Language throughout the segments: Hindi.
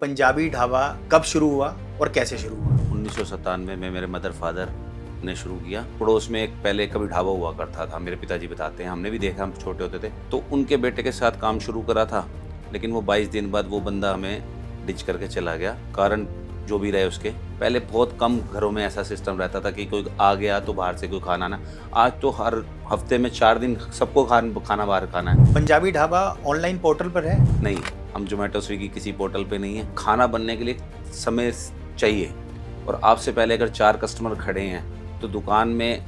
पंजाबी ढाबा कब शुरू हुआ और कैसे शुरू हुआ? 1997 में मेरे मदर फादर ने शुरू किया। पड़ोस में एक पहले कभी ढाबा हुआ करता था, मेरे पिताजी बताते हैं, हमने भी देखा, हम छोटे होते थे। तो उनके बेटे के साथ काम शुरू करा था, लेकिन वो 22 दिन बाद वो बंदा हमें डिच करके चला गया। कारण जो भी रहे उसके। पहले बहुत कम घरों में ऐसा सिस्टम रहता था कि कोई आ गया तो बाहर से कोई खाना ना। आज तो हर हफ्ते में 4 दिन सबको खाना बाहर खाना है। पंजाबी ढाबा ऑनलाइन पोर्टल पर है? नहीं, हम जोमेटो स्विगी किसी पोर्टल पे नहीं है। खाना बनने के लिए समय चाहिए, और आपसे पहले अगर 4 कस्टमर खड़े हैं तो दुकान में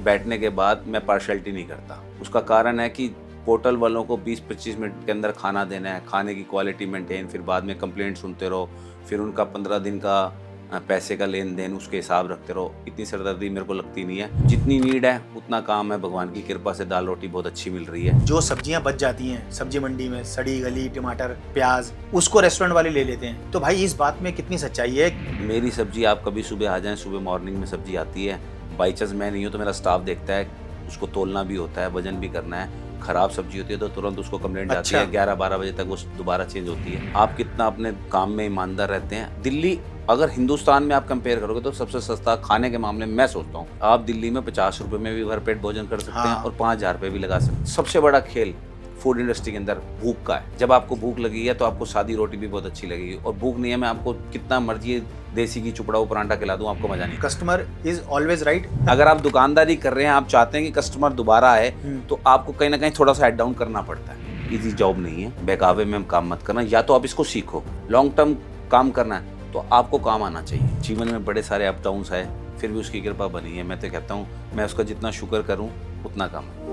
बैठने के बाद मैं पार्शलिटी नहीं करता। उसका कारण है कि पोर्टल वालों को 20-25 मिनट के अंदर खाना देना है, खाने की क्वालिटी मेंटेन, फिर बाद में कंप्लेंट सुनते रहो, फिर उनका 15 दिन का पैसे का लेन देन उसके हिसाब रखते रहो। इतनी सरदर्दी मेरे को लगती नहीं है। जितनी नीड है उतना काम है, भगवान की कृपा से दाल रोटी बहुत अच्छी मिल रही है। जो सब्जियां बच जाती हैं सब्जी मंडी में, सड़ी गली टमाटर प्याज, उसको रेस्टोरेंट वाले ले लेते हैं। तो भाई इस बात में कितनी सच्चाई है? मेरी सब्जी आप कभी सुबह आ जाएं, सुबह मॉर्निंग में सब्जी आती है। बाई चांस मैं नहीं हूँ तो मेरा स्टाफ देखता है, उसको तोलना भी होता है, वजन भी करना है। खराब सब्जी होती है तो तुरंत उसको कंप्लेंट आती है, 11-12 बजे तक वो दोबारा चेंज होती है। आप कितना अपने काम में ईमानदार रहते हैं। दिल्ली, अगर हिंदुस्तान में आप कंपेयर करोगे तो सबसे सस्ता खाने के मामले में मैं सोचता हूँ। आप दिल्ली में 50 रुपए में भी भरपेट भोजन कर सकते हैं और 5,000 रुपये भी लगा सकते हैं। सबसे बड़ा खेल फूड इंडस्ट्री के अंदर भूख का है। जब आपको भूख लगी है तो आपको सादी रोटी भी बहुत अच्छी लगेगी, और भूख नहीं है मैं आपको कितना मर्जी देसी की चुपड़ा परांठा खिला दूं, आपको मजा नहीं। Customer is always right. अगर आप दुकानदारी कर रहे हैं, आप चाहते हैं कि कस्टमर दोबारा आए, तो आपको कहीं ना कहीं थोड़ा सा हेड डाउन करना पड़ता है। इजी जॉब नहीं है, बहकावे में काम मत करना। या तो आप इसको सीखो, लॉन्ग टर्म काम करना है तो आपको काम आना चाहिए। जीवन में बड़े सारे अप डाउन्स है, फिर भी उसकी कृपा बनी है। मैं तो कहता हूँ मैं उसका जितना शुक्र करूँ उतना कम है।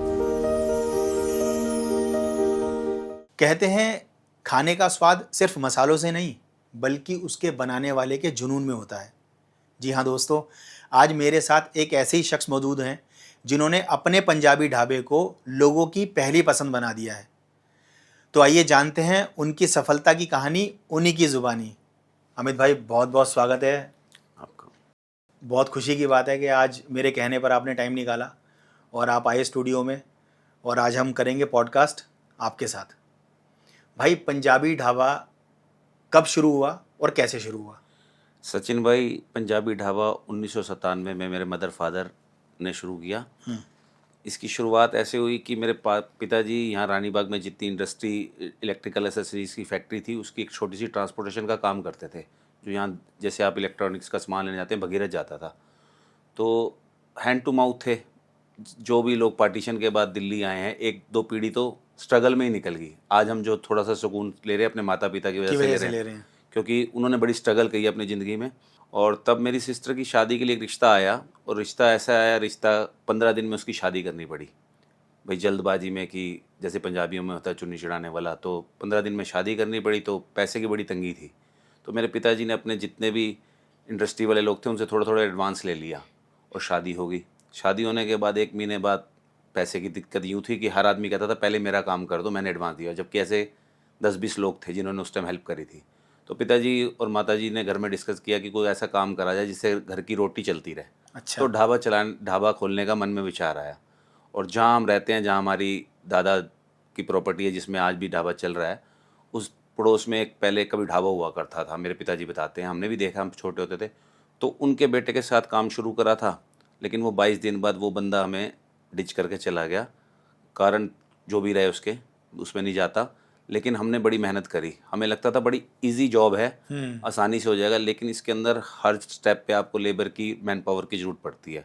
कहते हैं खाने का स्वाद सिर्फ मसालों से नहीं बल्कि उसके बनाने वाले के जुनून में होता है। जी हाँ दोस्तों, आज मेरे साथ एक ऐसे ही शख्स मौजूद हैं जिन्होंने अपने पंजाबी ढाबे को लोगों की पहली पसंद बना दिया है। तो आइए जानते हैं उनकी सफलता की कहानी उन्हीं की ज़ुबानी। अमित भाई, बहुत बहुत स्वागत है आपका। बहुत खुशी की बात है कि आज मेरे कहने पर आपने टाइम निकाला और आप आए स्टूडियो में, और आज हम करेंगे पॉडकास्ट आपके साथ। भाई, पंजाबी ढाबा कब शुरू हुआ और कैसे शुरू हुआ? सचिन भाई, पंजाबी ढाबा 1997 में मेरे मदर फादर ने शुरू किया। इसकी शुरुआत ऐसे हुई कि मेरे पिताजी यहाँ रानी बाग में जितनी इंडस्ट्री इलेक्ट्रिकल एसेसरीज की फैक्ट्री थी उसकी एक छोटी सी ट्रांसपोर्टेशन का काम करते थे। जो यहाँ जैसे आप इलेक्ट्रॉनिक्स का सामान लेने जाते हैं, भगीरथ जाता था। तो हैंड टू माउथ थे। जो भी लोग पार्टीशन के बाद दिल्ली आए हैं, 1-2 पीढ़ी तो स्ट्रगल में ही निकल गई। आज हम जो थोड़ा सा सुकून ले रहे हैं अपने माता पिता की वजह से ले रहे हैं, क्योंकि उन्होंने बड़ी स्ट्रगल की अपनी ज़िंदगी में। और तब मेरी सिस्टर की शादी के लिए एक रिश्ता आया, और रिश्ता ऐसा आया, रिश्ता 15 दिन में उसकी शादी करनी पड़ी। भाई जल्दबाजी में, कि जैसे पंजाबियों में होता है चुन्नी चढ़ाने वाला, तो 15 दिन में शादी करनी पड़ी। तो पैसे की बड़ी तंगी थी, तो मेरे पिताजी ने अपने जितने भी इंडस्ट्री वाले लोग थे उनसे थोड़ा थोड़ा एडवांस ले लिया, और शादी हो गई। शादी होने के बाद 1 महीने बाद पैसे की दिक्कत यूँ थी कि हर आदमी कहता था पहले मेरा काम कर दो, मैंने एडवांस दिया। जबकि ऐसे 10-20 लोग थे जिन्होंने उस टाइम हेल्प करी थी। तो पिताजी और माताजी ने घर में डिस्कस किया कि कोई ऐसा काम करा जाए जिससे घर की रोटी चलती रहे। अच्छा। तो ढाबा खोलने का मन में विचार आया। और जहाँ हम रहते हैं, जहाँ हमारी दादा की प्रॉपर्टी है जिसमें आज भी ढाबा चल रहा है, उस पड़ोस में एक पहले कभी ढाबा हुआ करता था, मेरे पिताजी बताते हैं, हमने भी देखा, हम छोटे होते थे। तो उनके बेटे के साथ काम शुरू करा था, लेकिन वो 22 दिन बाद वो बंदा हमें डिच करके चला गया। कारण जो भी रहे उसके, उसमें नहीं जाता। लेकिन हमने बड़ी मेहनत करी। हमें लगता था बड़ी इजी जॉब है, आसानी से हो जाएगा, लेकिन इसके अंदर हर स्टेप पे आपको लेबर की, मैन पावर की ज़रूरत पड़ती है,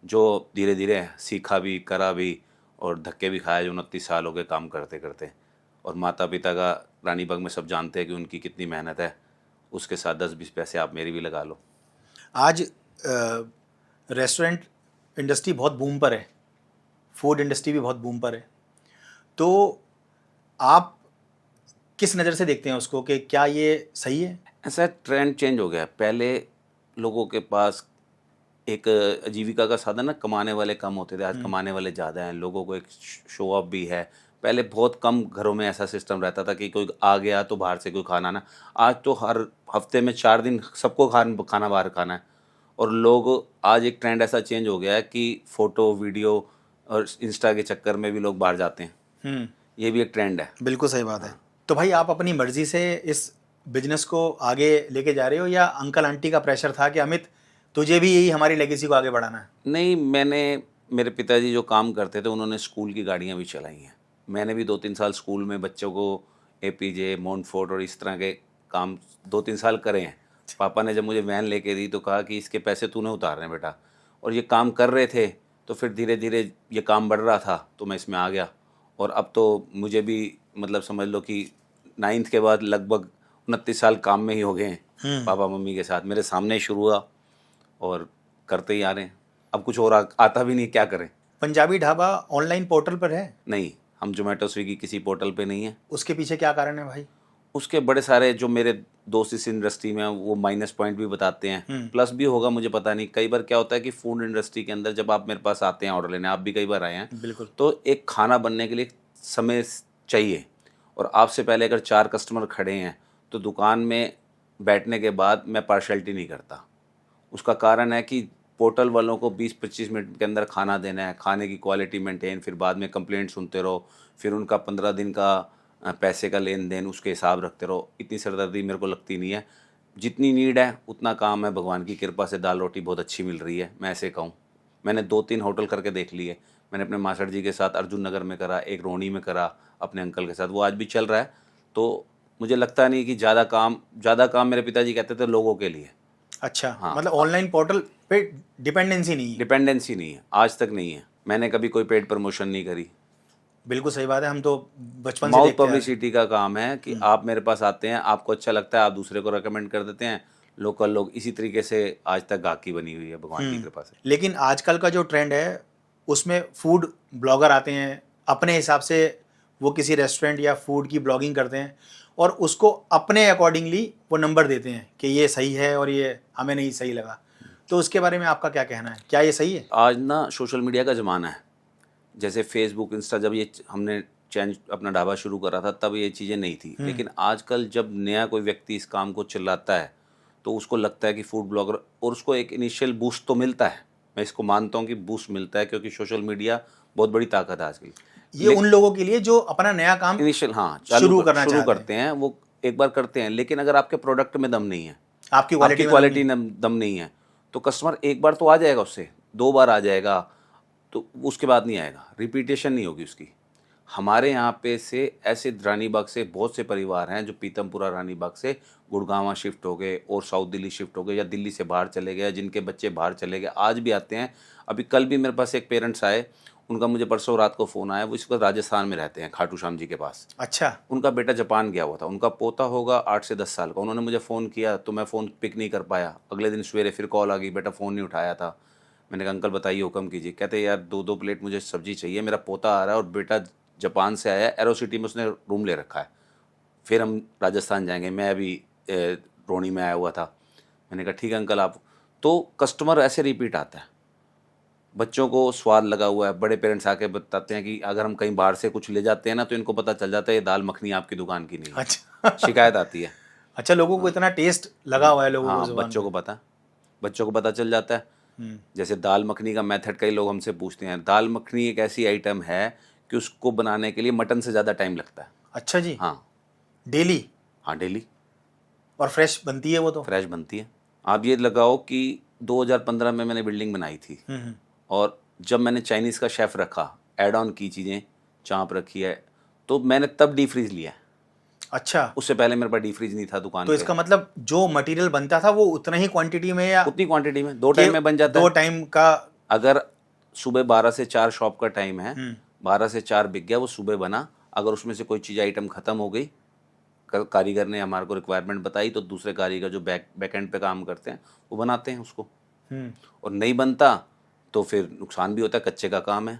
जो धीरे धीरे सीखा भी, करा भी, और धक्के भी खाए। जो 29 साल हो गए काम करते करते। और माता पिता का रानी बाग में सब जानते हैं कि उनकी कितनी मेहनत है। उसके साथ 10-20 पैसे आप मेरी भी लगा लो। आज रेस्टोरेंट इंडस्ट्री बहुत बूम पर है, फूड इंडस्ट्री भी बहुत बूम पर है। तो आप किस नज़र से देखते हैं उसको, कि क्या ये सही है? ऐसा ट्रेंड चेंज हो गया। पहले लोगों के पास एक आजीविका का साधन ना, कमाने वाले कम होते थे, आज कमाने वाले ज़्यादा हैं। लोगों को एक शो ऑफ भी है। पहले बहुत कम घरों में ऐसा सिस्टम रहता था कि कोई आ गया तो बाहर से कोई खाना ना। आज तो हर हफ्ते में 4 दिन सबको खाना बाहर खाना है। और लोग, आज एक ट्रेंड ऐसा चेंज हो गया है कि फ़ोटो वीडियो और इंस्टा के चक्कर में भी लोग बाहर जाते हैं। ये भी एक ट्रेंड है। बिल्कुल सही बात है। तो भाई आप अपनी मर्जी से इस बिजनेस को आगे लेके जा रहे हो या अंकल आंटी का प्रेशर था कि अमित तुझे भी यही हमारी लेगेसी को आगे बढ़ाना है? नहीं, मेरे पिताजी जो काम करते थे उन्होंने स्कूल की गाड़ियाँ भी चलाई हैं। मैंने भी 2-3 साल स्कूल में बच्चों को एपीजे, मोंटफोर्ट और इस तरह के काम 2-3 साल करे हैं। पापा ने जब मुझे वैन लेके दी तो कहा कि इसके पैसे तूने उतारने बेटा, और ये काम कर रहे थे तो फिर धीरे धीरे ये काम बढ़ रहा था तो मैं इसमें आ गया। और अब तो मुझे भी मतलब समझ लो कि 9th के बाद लगभग 29 साल काम में ही हो गए हैं पापा मम्मी के साथ। मेरे सामने ही शुरू हुआ और करते ही आ रहे हैं। अब कुछ और आता भी नहीं, क्या करें। पंजाबी ढाबा ऑनलाइन पोर्टल पर है? नहीं, हम जोमेटो स्विगी किसी पोर्टल पे नहीं है। उसके पीछे क्या कारण है भाई? उसके बड़े सारे जो मेरे दोस्त इस इंडस्ट्री में हैं वो माइनस पॉइंट भी बताते हैं, प्लस भी होगा मुझे पता नहीं। कई बार क्या होता है कि फूड इंडस्ट्री के अंदर जब आप मेरे पास आते हैं ऑर्डर लेने, आप भी कई बार आए हैं, बिल्कुल। तो एक खाना बनने के लिए समय चाहिए, और आपसे पहले अगर 4 कस्टमर खड़े हैं तो दुकान में बैठने के बाद मैं पार्शलिटी नहीं करता। उसका कारण है कि पोर्टल वालों को 20-25 मिनट के अंदर खाना देना है, खाने की क्वालिटी मेंटेन, फिर बाद में कंप्लेंट सुनते रहो, फिर उनका 15 दिन का पैसे का लेन देन उसके हिसाब रखते रहो। इतनी सरदर्दी मेरे को लगती नहीं है। जितनी नीड है उतना काम है, भगवान की कृपा से दाल रोटी बहुत अच्छी मिल रही है, मैं ऐसे कहूँ। मैंने 2-3 होटल करके देख लिए। मैंने अपने मास्टर जी के साथ अर्जुन नगर में करा, एक रोहिणी में करा अपने अंकल के साथ, वो आज भी चल रहा है। तो मुझे लगता नहीं कि ज़्यादा काम मेरे पिताजी कहते थे लोगों के लिए। अच्छा, हाँ। मतलब ऑनलाइन पोर्टल पे डिपेंडेंसी नहीं है? डिपेंडेंसी नहीं है, आज तक नहीं है। मैंने कभी कोई पेड प्रमोशन नहीं करी। बिल्कुल सही बात है, हम तो बचपन से माउथ देखते आ रहे हैं। पब्लिसिटी का काम है कि आप मेरे पास आते हैं, आपको अच्छा लगता है, आप दूसरे को रेकमेंड कर देते हैं। लोकल लोग इसी तरीके से आज तक गाहकी बनी हुई है भगवान की कृपा से। लेकिन आजकल का जो ट्रेंड है उसमें फूड ब्लॉगर आते हैं, अपने हिसाब से वो किसी रेस्टोरेंट या फूड की ब्लॉगिंग करते हैं और उसको अपने अकॉर्डिंगली वो नंबर देते हैं कि ये सही है और ये हमें नहीं सही लगा। तो उसके बारे में आपका क्या कहना है, क्या ये सही है? आज ना सोशल मीडिया का ज़माना है। जैसे फेसबुक, इंस्टा, जब ये हमने चेंज अपना ढाबा शुरू करा था तब ये चीज़ें नहीं थी। लेकिन आजकल जब नया कोई व्यक्ति इस काम को चिल्लाता है तो उसको लगता है कि फूड ब्लॉगर, और उसको एक इनिशियल बूस्ट तो मिलता है। मैं इसको मानता हूँ कि बूस्ट मिलता है, क्योंकि सोशल मीडिया बहुत बड़ी ताकत है आजकल। ये उन लोगों के लिए जो अपना नया काम इनिशियल शुरू करना शुरू चाहते करते हैं, वो एक बार करते हैं। लेकिन अगर आपके प्रोडक्ट में दम नहीं है, आपकी आपकी क्वालिटी क्वालिटी में दम नहीं है, तो कस्टमर एक बार तो आ जाएगा, उससे 2 बार आ जाएगा, तो उसके बाद नहीं आएगा, रिपीटेशन नहीं होगी उसकी। हमारे यहाँ पे से ऐसे रानीबाग से बहुत से परिवार हैं जो पीतमपुरा रानीबाग से गुड़गांव शिफ्ट हो गए और साउथ दिल्ली शिफ्ट हो गए या दिल्ली से बाहर चले गए, जिनके बच्चे बाहर चले गए, आज भी आते हैं। अभी कल भी मेरे पास एक पेरेंट्स आए, उनका मुझे परसों रात को फ़ोन आया, वो इस वक्त राजस्थान में रहते हैं, खाटू श्याम जी के पास। अच्छा, उनका बेटा जापान गया हुआ था, उनका पोता होगा 8 से 10 साल का। उन्होंने मुझे फ़ोन किया तो मैं फ़ोन पिक नहीं कर पाया। अगले दिन सवेरे फिर कॉल आ गई, बेटा फ़ोन नहीं उठाया था। मैंने कहा अंकल बताइए, हुक्म कीजिए। कहते यार 2-2 प्लेट मुझे सब्जी चाहिए, मेरा पोता आ रहा है और बेटा जापान से आया है, एरो सिटी में उसने रूम ले रखा है, फिर हम राजस्थान जाएंगे। मैं अभी रोहिणी में आया हुआ था। मैंने कहा ठीक है अंकल आप। तो कस्टमर ऐसे रिपीट आता है, बच्चों को स्वाद लगा हुआ है। बड़े पेरेंट्स आके बताते हैं कि अगर हम कहीं बाहर से कुछ ले जाते हैं ना तो इनको पता चल जाता है ये दाल मखनी आपकी दुकान की नहीं है। अच्छा। शिकायत आती है। अच्छा, लोगों को इतना टेस्ट लगा हुआ है लोगों को हाँ, जुबान बच्चों को पता चल जाता है। जैसे दाल मखनी का मेथड कई लोग हमसे पूछते हैं। दाल मखनी एक ऐसी आइटम है कि उसको बनाने के लिए मटन से ज़्यादा टाइम लगता है। अच्छा जी। हाँ डेली? हाँ, डेली। और फ्रेश बनती है वो? तो फ्रेश बनती है। आप ये लगाओ कि 2015 में मैंने बिल्डिंग बनाई थी, और जब मैंने चाइनीज़ का शेफ़ रखा, ऐड ऑन की चीज़ें, चाँप रखी है, तो मैंने तब डी फ्रीज़ लिया है। अच्छा, उससे पहले मेरे पास डी फ्रीज नहीं था दुकान तो पे। इसका मतलब जो मटेरियल बनता था वो उतना ही क्वांटिटी में या उतनी क्वांटिटी में 2 टाइम में बन जाता है। 2 टाइम का? अगर सुबह 12 से 4 शॉप का टाइम है, 12 से 4 बिक गया, वो सुबह बना। अगर उसमें से कोई चीज़ आइटम ख़त्म हो गई, कारीगर ने हमारे को रिक्वायरमेंट बताई, तो दूसरे कारीगर जो बैक एंड पे काम करते हैं वो बनाते हैं उसको। और नहीं बनता तो फिर नुकसान भी होता है, कच्चे का काम है।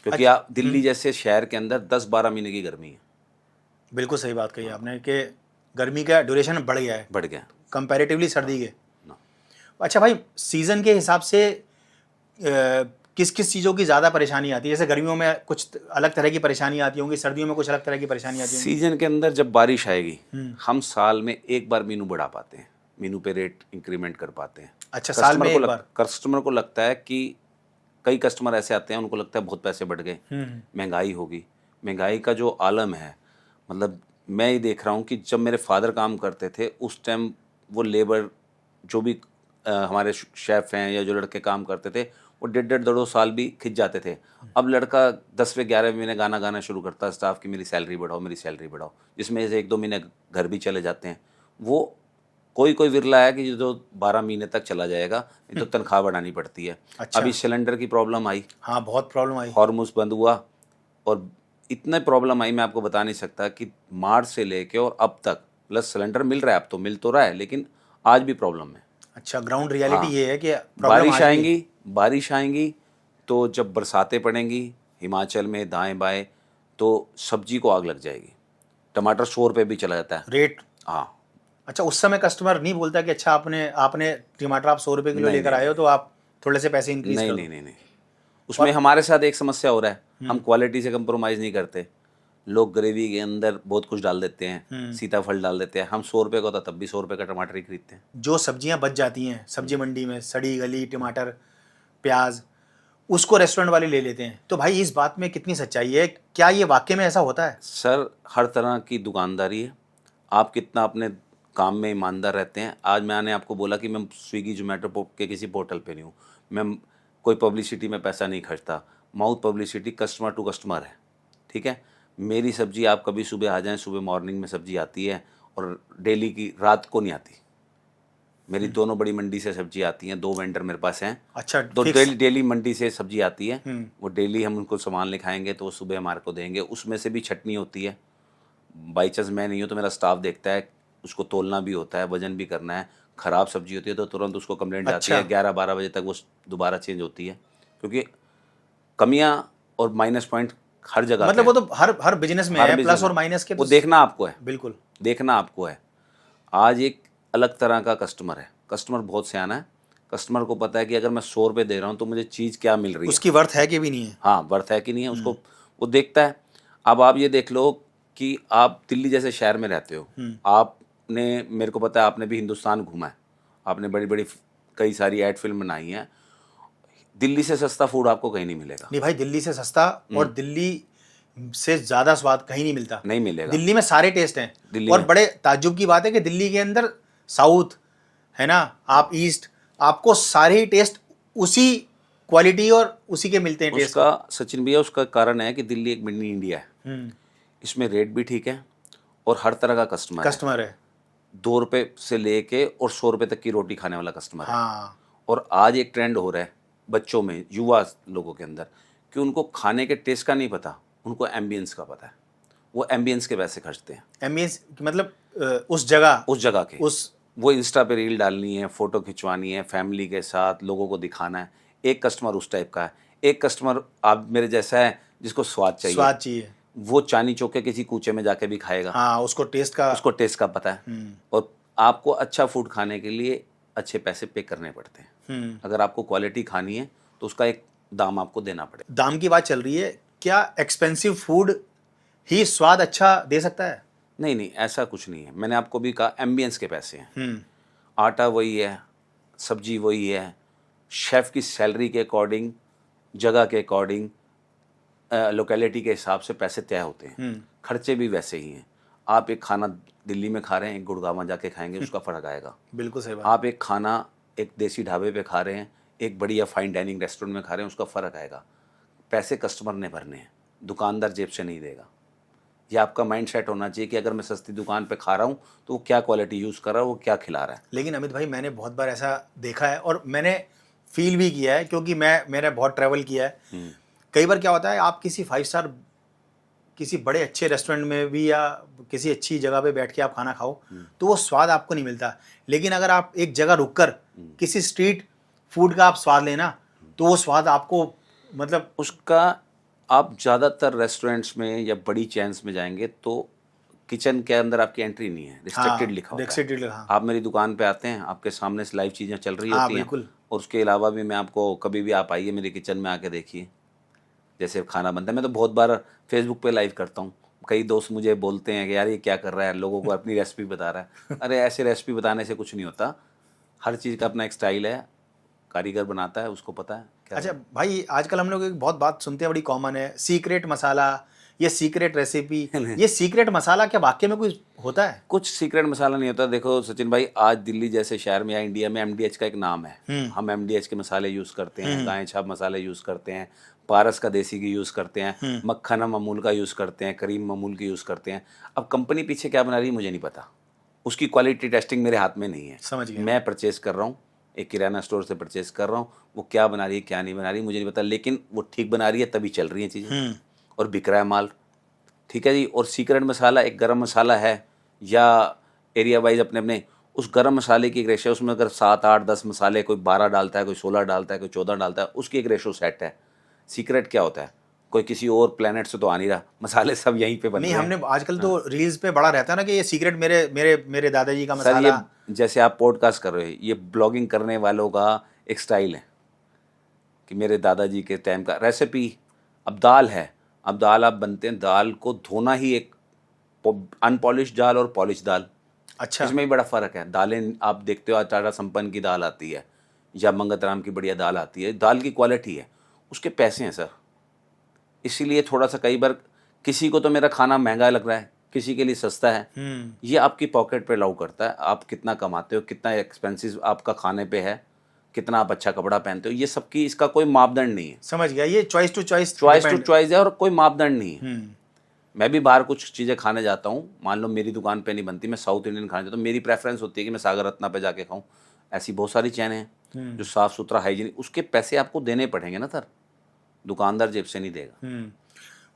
क्योंकि आप दिल्ली जैसे शहर के अंदर 10-12 महीने की गर्मी है। बिल्कुल सही बात कही आपने कि गर्मी का ड्यूरेशन बढ़ गया है, बढ़ गया कंपैरेटिवली सर्दी के। ना। अच्छा भाई, सीज़न के हिसाब से किस किस चीज़ों की ज़्यादा परेशानी आती है? जैसे गर्मियों में कुछ अलग तरह की परेशानी आती होंगी, सर्दियों में कुछ अलग तरह की परेशानी आती होंगी। सीजन के अंदर जब बारिश आएगी, हम साल में एक बार मीनू बढ़ा पाते हैं, मीनू पे रेट इंक्रीमेंट कर पाते हैं। अच्छा, साल में एक बार? कस्टमर को लगता है कि कई कस्टमर ऐसे आते हैं, उनको लगता है बहुत पैसे बढ़ गए, महंगाई होगी। महंगाई का जो आलम है, मतलब मैं ये देख रहा हूँ कि जब मेरे फादर काम करते थे उस टाइम वो लेबर जो भी हमारे शेफ़ हैं या जो लड़के काम करते थे वो 1.5 साल भी खिंच जाते थे। अब लड़का 10वें 11वें महीने गाना गाना शुरू करता है स्टाफ की मेरी सैलरी बढ़ाओ, मेरी सैलरी बढ़ाओ, जिसमें से 1-2 महीने घर भी चले जाते हैं। वो कोई कोई विरला है कि जो 12 महीने तक चला जाएगा, नहीं तो तनख्वाह बढ़ानी पड़ती है। अच्छा। अभी सिलेंडर की प्रॉब्लम आई, हाँ, बहुत प्रॉब्लम आई। हॉर्मुज़ बंद हुआ और इतने प्रॉब्लम आई मैं आपको बता नहीं सकता कि मार्च से लेके और अब तक प्लस सिलेंडर मिल रहा है, अब तो मिल तो रहा है लेकिन आज भी प्रॉब्लम है। अच्छा, ग्राउंड रियलिटी हाँ, ये है कि प्रॉब्लम बारिश आज भी है। आएंगी, बारिश आएंगी तो जब बरसातें पड़ेंगी हिमाचल में दाएं बाएं तो सब्जी को आग लग जाएगी। टमाटर 100 रुपये भी चला जाता है। रेट। हाँ, अच्छा, उस समय कस्टमर नहीं बोलता कि अच्छा आपने आपने टमाटर आप 100 रुपये किलो नहीं, लेकर नहीं, आए हो तो आप थोड़े से पैसे इंक्रीज नहीं, कर नहीं, दो। नहीं, नहीं। उसमें हमारे साथ एक समस्या हो रहा है, हम क्वालिटी से कंप्रोमाइज़ नहीं करते। लोग ग्रेवी के अंदर बहुत कुछ डाल देते हैं, सीताफल डाल देते हैं। हम 100 रुपये का होता तब भी 100 रुपये का टमाटर ही खरीदते हैं। जो सब्जियां बच जाती हैं सब्जी मंडी में, सड़ी गली टमाटर, प्याज, उसको रेस्टोरेंट वाले ले लेते हैं। तो भाई इस बात में कितनी सच्चाई है? क्या ये वाकई में ऐसा होता है? सर, हर तरह की दुकानदारी है, आप कितना अपने काम में ईमानदार रहते हैं। आज मैंने आपको बोला कि मैं स्विगी जोमेटो के किसी पोर्टल पे नहीं हूँ, मैं कोई पब्लिसिटी में पैसा नहीं खर्चता। Mouth publicity customer to customer है, ठीक है। मेरी सब्जी आप कभी सुबह आ जाएं, सुबह मॉर्निंग में सब्जी आती है और डेली की रात को नहीं आती। मेरी दोनों बड़ी मंडी से सब्जी आती हैं, 2 वेंडर मेरे पास हैं। अच्छा, तो फिक्स। डेली मंडी से सब्जी आती है, वो डेली हम उनको सामान लिखाएंगे तो वो सुबह हमारे को देंगे। उसमें से भी छटनी होती है, बाई चांस मैं नहीं हूँ तो मेरा स्टाफ देखता है, उसको तोलना भी होता है, वजन भी करना है। ख़राब सब्जी होती है तो तुरंत उसको कंप्लेंट जाती अच्छा। है, 11-12 बजे तक वो दोबारा चेंज होती है, क्योंकि कमियां और माइनस पॉइंट हर जगह मतलब पे वो तो हर बिजनेस में हर है, business प्लस और में। माइनस के वो तो देखना आपको है, बिल्कुल। देखना आपको है। आज एक अलग तरह का कस्टमर है, कस्टमर बहुत सियाना है। कस्टमर को पता है कि अगर मैं 100 रुपये दे रहा हूँ तो मुझे चीज़ क्या मिल रही है, उसकी वर्थ है कि भी नहीं है। हाँ वर्थ है कि नहीं है, उसको वो देखता है। अब आप ये देख लो कि आप दिल्ली जैसे शहर में रहते हो, आपने, मेरे को पता है आपने भी हिंदुस्तान घूमा है, आपने बड़ी बड़ी कई सारी एड फिल्म बनाई हैं। दिल्ली से सस्ता फूड आपको कहीं नहीं मिलेगा, नहीं भाई, दिल्ली से सस्ता और दिल्ली से ज़्यादा स्वाद कहीं नहीं मिलता। नहीं मिलेगा। दिल्ली में सारे टेस्ट हैं। दिल्ली और में बड़े ताज्जुब की बात है कि दिल्ली के अंदर साउथ है ना, आप ईस्ट, आपको सारे ही टेस्ट उसी क्वालिटी और उसी के मिलते हैं टेस्ट। उसका सचिन भैया, उसका कारण है कि दिल्ली एक मिनी इंडिया है। इसमें रेट भी ठीक है और हर तरह का कस्टमर कस्टमर है। 2 रुपये से लेके और 100 रुपये तक की रोटी खाने वाला कस्टमर है। हाँ, और आज एक ट्रेंड हो रहा है बच्चों में, युवा लोगों के अंदर, कि उनको खाने के टेस्ट का नहीं पता, उनको एम्बियंस का पता है। वो एम्बियंस के पैसे खर्चते हैं, एम्बियंस मतलब उस जगह के उस वो इंस्टा पे रील डालनी है, फ़ोटो खिंचवानी है, फैमिली के साथ लोगों को दिखाना है। एक कस्टमर उस टाइप का है, एक कस्टमर आप मेरे जैसा है जिसको स्वाद चाहिए। वो चांदनी चौक के किसी कूचे में जाके भी खाएगा। हाँ, उसको टेस्ट का पता है। और आपको अच्छा फूड खाने के लिए अच्छे पैसे पे करने पड़ते हैं। अगर आपको क्वालिटी खानी है तो उसका एक दाम आपको देना पड़ेगा। दाम की बात चल रही है, क्या एक्सपेंसिव फूड ही स्वाद अच्छा दे सकता है? नहीं नहीं, ऐसा कुछ नहीं है। मैंने आपको भी कहा एम्बियंस के पैसे हैं। आटा वही है, सब्जी वही है, शेफ़ की सैलरी के अकॉर्डिंग, जगह के अकॉर्डिंग, लोकेलिटी के हिसाब से पैसे तय होते हैं। खर्चे भी वैसे ही हैं। आप एक खाना दिल्ली में खा रहे हैं, एक गुड़गांव में जाके खाएंगे, उसका फ़र्क आएगा। बिल्कुल सही बात। आप एक खाना एक देसी ढाबे पे खा रहे हैं, एक बढ़िया फाइन डाइनिंग रेस्टोरेंट में खा रहे हैं, उसका फ़र्क आएगा। पैसे कस्टमर ने भरने हैं, दुकानदार जेब से नहीं देगा। ये आपका माइंड सेट होना चाहिए कि अगर मैं सस्ती दुकान पे खा रहा हूँ तो वो क्या क्वालिटी यूज़ कर रहा है, वो क्या खिला रहा है। लेकिन अमित भाई, मैंने बहुत बार ऐसा देखा है और मैंने फील भी किया है, क्योंकि मैंने बहुत ट्रैवल किया है। कई बार क्या होता है, आप किसी 5 स्टार किसी बड़े अच्छे रेस्टोरेंट में भी या किसी अच्छी जगह पे बैठ के आप खाना खाओ तो वो स्वाद आपको नहीं मिलता। लेकिन अगर आप एक जगह रुककर किसी स्ट्रीट फूड का आप स्वाद लेना तो वो स्वाद आपको, मतलब उसका, आप ज़्यादातर रेस्टोरेंट्स में या बड़ी चेन्स में जाएंगे तो किचन के अंदर आपकी एंट्री नहीं है, रिस्ट्रिक्टेड लिखा होता है। रिस्ट्रिक्टेड लिखा। आप मेरी दुकान पे आते हैं, आपके सामने से लाइव चीज़ें चल रही होती हैं। बिल्कुल। और उसके अलावा भी मैं आपको, कभी भी आप आइए मेरी किचन में आके देखिए जैसे खाना बनता है। मैं तो बहुत बार फेसबुक पे लाइव करता हूँ। कई दोस्त मुझे बोलते हैं कि यार ये क्या कर रहा है, लोगों को अपनी रेसिपी बता रहा है। अरे ऐसे रेसिपी बताने से कुछ नहीं होता, हर चीज़ का अपना एक स्टाइल है, कारीगर बनाता है, उसको पता है क्या। अच्छा भाई, आजकल हम लोग एक बहुत बात सुनते हैं, बड़ी कॉमन है, सीक्रेट मसाला ये सीक्रेट रेसिपी, ये सीक्रेट मसाला क्या वाकई में कुछ होता है? कुछ सीक्रेट मसाला नहीं होता। देखो सचिन भाई, आज दिल्ली जैसे शहर में या इंडिया में एमडीएच का एक नाम है। हम एमडीएच के मसाले यूज़ करते हैं, गाय छाप मसाले यूज़ करते हैं, पारस का देसी घी यूज़ करते हैं, मक्खन हम अमूल का यूज़ करते हैं, करीम अमूल की यूज़ करते हैं। अब कंपनी पीछे क्या बना रही है मुझे नहीं पता, उसकी क्वालिटी टेस्टिंग मेरे हाथ में नहीं है। समझ गया। मैं परचेज कर रहा हूँ, एक किराना स्टोर से परचेज कर रहा हूँ, वो क्या बना रही है क्या नहीं बना रही मुझे नहीं पता, लेकिन वो ठीक बना रही है तभी चल रही है चीज़ें और बिक रहा है माल। ठीक है जी। और सीक्रेट मसाला एक गरम मसाला है या एरिया वाइज अपने अपने उस गरम मसाले की एक रेशो, उसमें अगर 7 8 10 मसाले, कोई 12 डालता है, कोई 16 डालता है, कोई 14 डालता है, उसकी एक रेशो सेट है। सीक्रेट क्या होता है, कोई किसी और प्लेनेट से तो आ नहीं रहा, मसाले सब यहीं पे बन रहे नहीं, हैं। हमने आजकल तो रील्स पे बड़ा रहता है ना कि ये सीक्रेट मेरे मेरे मेरे दादाजी का सर मसाला। ये जैसे आप पॉडकास्ट कर रहे हो, ये ब्लॉगिंग करने वालों का एक स्टाइल है कि मेरे दादाजी के टाइम का रेसिपी। अब दाल है, अब दाल आप बनते हैं, दाल को धोना ही एक अनपॉलिश दाल और पॉलिश दाल, अच्छा। इसमें भी बड़ा फ़र्क है। दालें आप देखते हो, आज टाटा संपन्न की दाल आती है या मंगत राम की बढ़िया दाल आती है, दाल की क्वालिटी है, उसके पैसे हैं सर। इसीलिए थोड़ा सा कई बार किसी को तो मेरा खाना महंगा लग रहा है, किसी के लिए सस्ता है। ये आपकी पॉकेट पे लाउ करता है, आप कितना कमाते हो, कितना एक्सपेंसिव आपका खाने पे है, कितना आप अच्छा कपड़ा पहनते हो, ये सबकी इसका कोई मापदंड नहीं है। समझ गया, ये चॉइस टू चॉइस है और कोई मापदंड नहीं है। मैं भी बाहर कुछ चीज़ें खाने जाता हूँ, मान लो मेरी दुकान पे नहीं बनती, मैं साउथ इंडियन खाने जाता हूँ, मेरी प्रेफरेंस होती है कि मैं सागर रत्ना पे जाके खाऊँ। ऐसी बहुत सारी चैनें हैं जो साफ़ सुथरा हाइजीनिक, उसके पैसे आपको देने पड़ेंगे ना सर, दुकानदार जेब से नहीं देगा।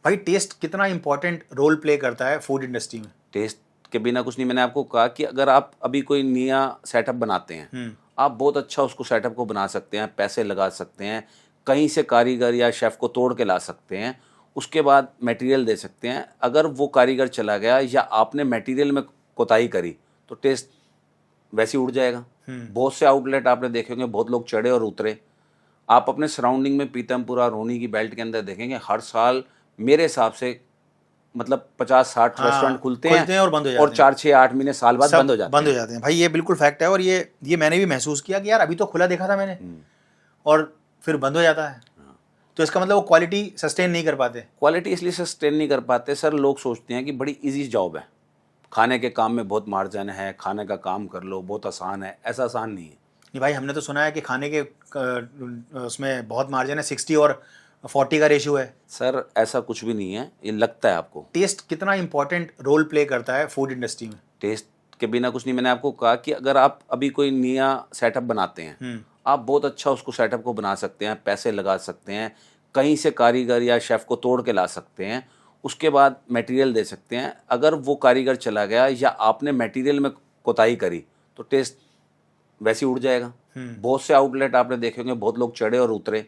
भाई टेस्ट कितना इंपॉर्टेंट रोल प्ले करता है फूड इंडस्ट्री में? टेस्ट के बिना कुछ नहीं। मैंने आपको कहा कि अगर आप अभी कोई नया सेटअप बनाते हैं, आप बहुत अच्छा उसको सेटअप को बना सकते हैं, पैसे लगा सकते हैं, कहीं से कारीगर या शेफ़ को तोड़ के ला सकते हैं, उसके बाद मटेरियल दे सकते हैं। अगर वो कारीगर चला गया या आपने मटेरियल में कोताही करी तो टेस्ट वैसे ही उड़ जाएगा। बहुत से आउटलेट आपने देखे होंगे, बहुत लोग चढ़े और उतरे। आप अपने सराउंडिंग में पीतमपुरा, रोनी की बेल्ट के अंदर देखेंगे, हर साल मेरे हिसाब से मतलब 50-60 रेस्टोरेंट खुलते हैं और बंद हो जाते और 4-6-8 महीने साल बाद बंद हो जाते हैं। भाई ये बिल्कुल फैक्ट है, और ये मैंने भी महसूस किया कि यार अभी तो खुला देखा था मैंने और फिर बंद हो जाता है। तो इसका मतलब वो क्वालिटी सस्टेन नहीं कर पाते। क्वालिटी इसलिए सस्टेन नहीं कर पाते सर, लोग सोचते हैं कि बड़ी इजी जॉब है, खाने के काम में बहुत मार्जिन है, खाने का काम कर लो बहुत आसान है। ऐसा आसान नहीं है। नहीं भाई, हमने तो सुना है कि खाने के उसमें बहुत मार्जिन है, 60 और 40 का रेशियो है। सर ऐसा कुछ भी नहीं है, ये लगता है आपको। टेस्ट कितना इंपॉर्टेंट रोल प्ले करता है फूड इंडस्ट्री में? टेस्ट के बिना कुछ नहीं। मैंने आपको कहा कि अगर आप अभी कोई नया सेटअप बनाते हैं, आप बहुत अच्छा उसको सेटअप को बना सकते हैं, पैसे लगा सकते हैं, कहीं से कारीगर या शेफ़ को तोड़ के ला सकते हैं, उसके बाद मटेरियल दे सकते हैं। अगर वो कारीगर चला गया या आपने मटेरियल में कोताही करी तो टेस्ट वैसे ही उड़ जाएगा। बहुत से आउटलेट आपने देखे होंगे, बहुत लोग चढ़े और उतरे।